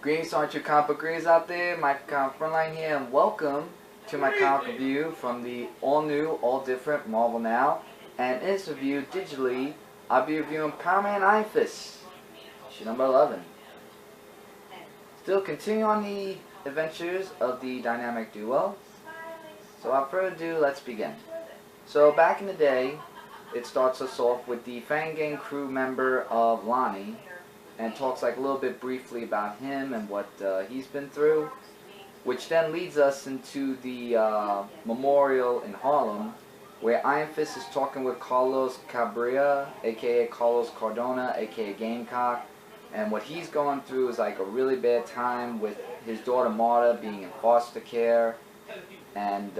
Greetings to all you comic book readers out there, my Frontline here, and welcome to my comic review from the all-new, all-different Marvel Now. And in this review, digitally, I'll be reviewing Power Man Iron Fist, issue number 11. Still continuing on the adventures of the dynamic duo. So without further ado, let's begin. So back in the day, it starts us off with the Fang Gang crew member of Lonnie, and talks like a little bit briefly about him and what he's been through, which then leads us into the memorial in Harlem, where Iron Fist is talking with Carlos Cabrera, aka Carlos Cardona, aka Gamecock, and what he's going through is like a really bad time with his daughter Marta being in foster care, and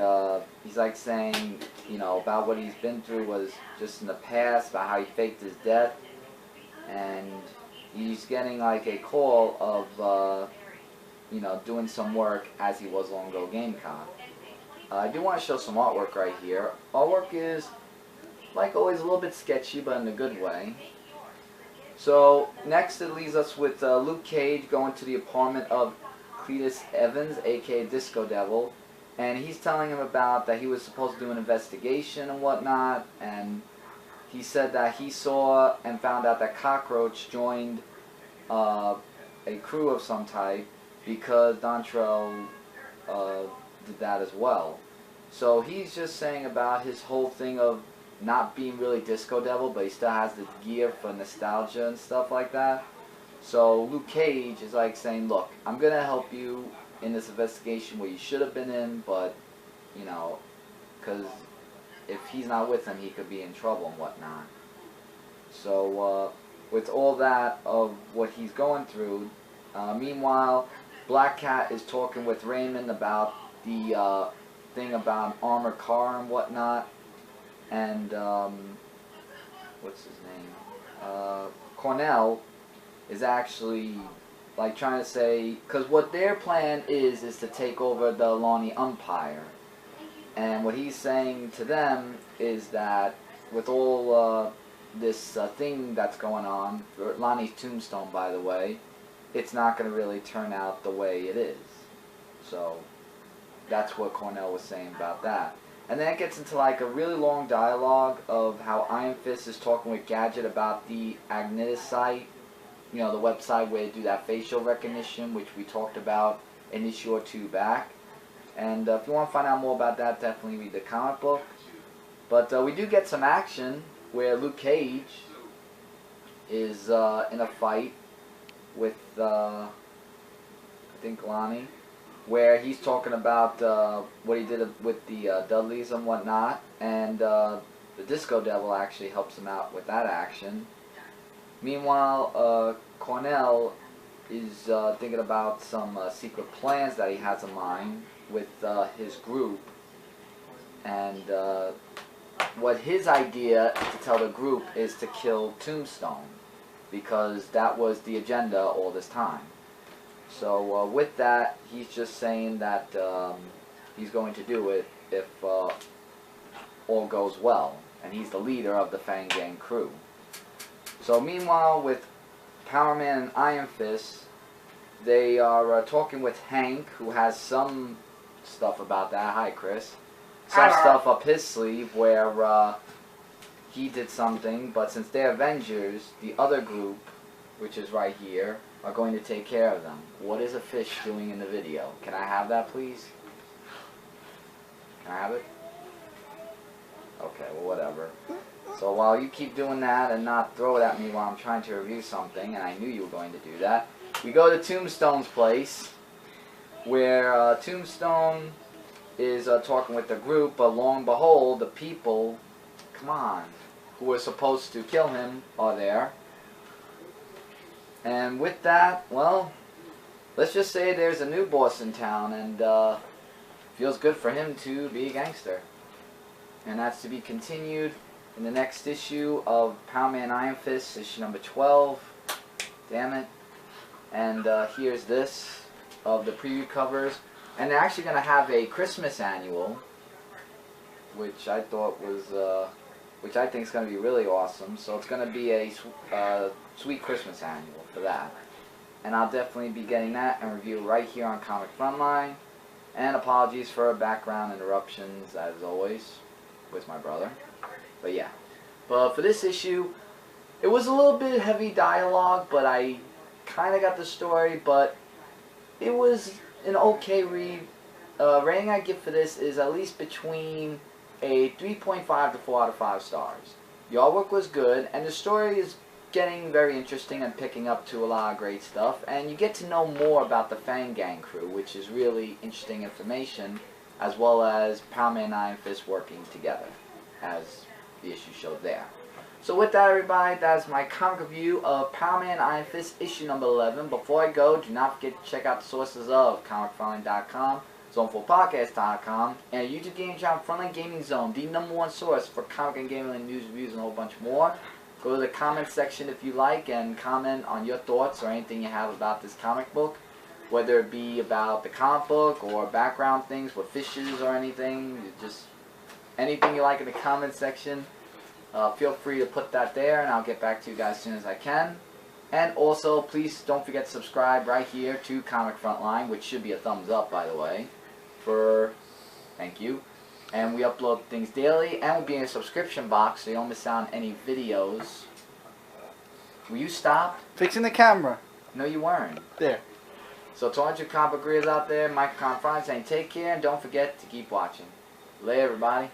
he's like saying, you know, about what he's been through was just in the past, about how he faked his death, and he's getting like a call of, you know, doing some work as he was long ago Gamecock. I do want to show some artwork right here. Artwork is, like always, a little bit sketchy, but in a good way. So, next it leaves us with Luke Cage going to the apartment of Cletus Evans, aka Disco Devil, and he's telling him about that he was supposed to do an investigation and whatnot, and he said that he saw and found out that Cockroach joined a crew of some type because Dontrell did that as well. So he's just saying about his whole thing of not being really Disco Devil, but he still has the gear for nostalgia and stuff like that. So Luke Cage is like saying, look, I'm going to help you in this investigation where you should have been in, but, you know, because if he's not with him, he could be in trouble and whatnot. So, with all that of what he's going through, meanwhile, Black Cat is talking with Raymond about the thing about an armored car and whatnot, and what's his name? Cornell is actually like trying to say, because what their plan is to take over the Lonnie Empire. And what he's saying to them is that with all this thing that's going on, Lonnie's tombstone, by the way, it's not going to really turn out the way it is. So that's what Cornell was saying about that. And then it gets into like a really long dialogue of how Iron Fist is talking with Gadget about the Agnetis site, you know, the website where they do that facial recognition, which we talked about an issue or two back. And if you want to find out more about that, definitely read the comic book. But we do get some action where Luke Cage is in a fight with, I think, Lonnie, where he's talking about what he did with the Dudleys and whatnot, and the Disco Devil actually helps him out with that action. Meanwhile, Cornell is thinking about some secret plans that he has in mind with his group, and what his idea to tell the group is to kill Tombstone, because that was the agenda all this time. So with that, he's just saying that he's going to do it if all goes well, and he's the leader of the Fang Gang crew. So meanwhile, with Power Man and Iron Fist, they are talking with Hank, who has some stuff about that. Hi, Chris. Some stuff up his sleeve where he did something, but since they're Avengers, the other group, which is right here, are going to take care of them. What is a fish doing in the video? Can I have that, please? Can I have it? Okay, well, whatever. So while you keep doing that and not throw it at me while I'm trying to review something, and I knew you were going to do that, we go to Tombstone's place, where Tombstone is talking with the group, but lo and behold, the people, come on, who were supposed to kill him are there. And with that, well, let's just say there's a new boss in town, and feels good for him to be a gangster. And that's to be continued in the next issue of Power Man Iron Fist, issue number 12. Damn it. And here's this of the preview covers. And they're actually going to have a Christmas annual, which I thought was, which I think is going to be really awesome. So it's going to be a Sweet Christmas annual for that. and I'll definitely be getting that and review right here on Comic Frontline. And apologies for background interruptions, as always, with my brother. But yeah. But for this issue, it was a little bit heavy dialogue, but I kind of got the story, but it was an okay read. Rating I give for this is at least between a 3.5 to 4 out of 5 stars. The artwork was good, and the story is getting very interesting and picking up to a lot of great stuff, and you get to know more about the Fang Gang crew, which is really interesting information, as well as Power Man and Iron Fist working together, as the issue showed there. So with that, everybody, that's my comic review of Power Man and Iron Fist issue number 11. Before I go, do not forget to check out the sources of ComicFrontline.com, Zone4Podcast.com, and a YouTube game channel, Frontline Gaming Zone, the #1 source for comic and gaming news, reviews, and a whole bunch more. Go to the comment section if you like and comment on your thoughts or anything you have about this comic book, whether it be about the comic book or background things with fishes or anything, just anything you like in the comment section. Feel free to put that there, and I'll get back to you guys as soon as I can. And also, please don't forget to subscribe right here to Comic Frontline, which should be a thumbs up, by the way. Thank you. And we upload things daily, and we'll be in a subscription box so you don't miss out on any videos. Will you stop? Fixing the camera. No, you weren't. There. So to all you comic readers out there, Mike Conference saying take care, and don't forget to keep watching. Later, everybody.